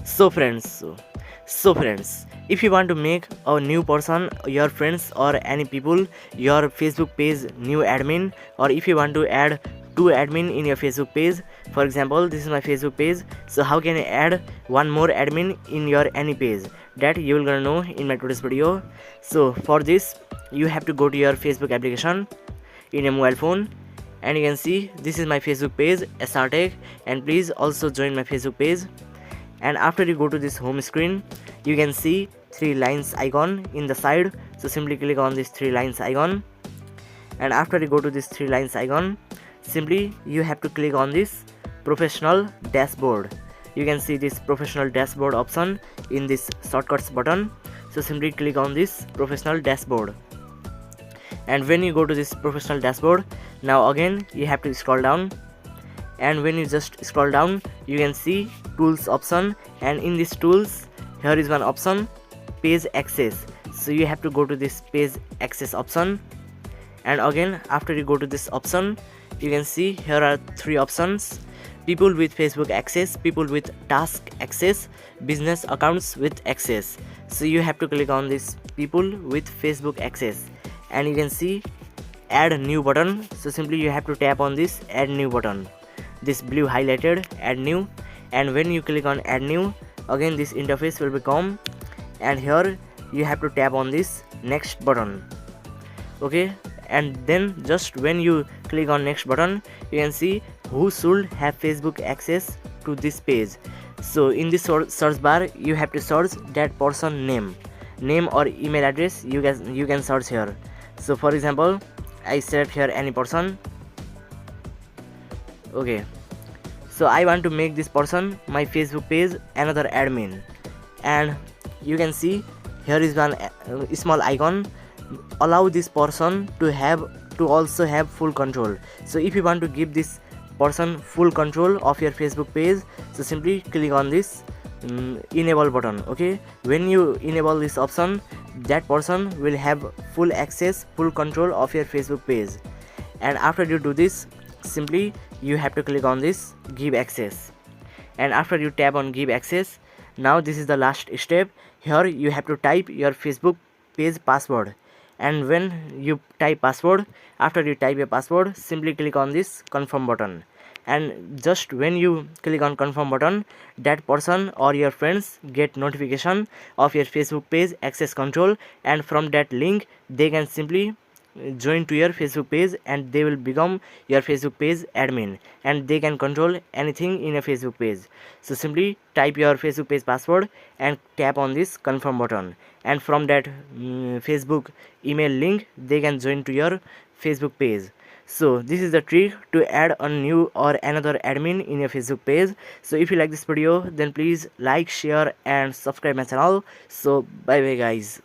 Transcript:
So friends, if you want to make a new person, your friends or any people, your Facebook page new admin, or if you want to add two admin in your Facebook page, for example this is my Facebook page, so how can I add one more admin in your any page, that you will gonna know in my today's video. So for this you have to go to your Facebook application in a mobile phone, and you can see this is my Facebook page SR and please also join my Facebook page. And after you go to this home screen, you can see three lines icon in the side, so simply click on this three lines icon. And after you go to this three lines icon, simply you have to click on this professional dashboard. You can see this professional dashboard option in this shortcuts button, so simply click on this professional dashboard. And when you go to this professional dashboard, now again you have to scroll down, and when you just scroll down you can see tools option, and in this tools here is one option, page access. So you have to go to this page access option, and again after you go to this option you can see here are three options: people with Facebook access, people with task access, business accounts with access. So you have to click on this people with Facebook access, and you can see add a new button. So simply you have to tap on this add new button, this blue highlighted add new, and when you click on add new, again this interface will become, and here you have to tap on this next button. Okay, and then just when you click on next button you can see who should have Facebook access to this page. So in this search bar you have to search that person name or email address. You can search here. So for example I select here any person. Okay, so I want to make this person my Facebook page another admin, and you can see here is one small icon, allow this person to also have full control. So if you want to give this person full control of your Facebook page, so simply click on this enable button. Okay, when you enable this option, that person will have full access, full control of your Facebook page. And after you do this, simply you have to click on this give access, and after you tap on give access, now this is the last step. Here you have to type your Facebook page password, and when you type password, after you type your password, simply click on this confirm button. And just when you click on confirm button, that person or your friends get notification of your Facebook page access control, and from that link they can simply join to your Facebook page, and they will become your Facebook page admin, and they can control anything in your Facebook page. So simply type your Facebook page password and tap on this confirm button, and from that Facebook email link they can join to your Facebook page. So this is the trick to add a new or another admin in your Facebook page. So if you like this video, then please like, share and subscribe my channel. So bye bye guys.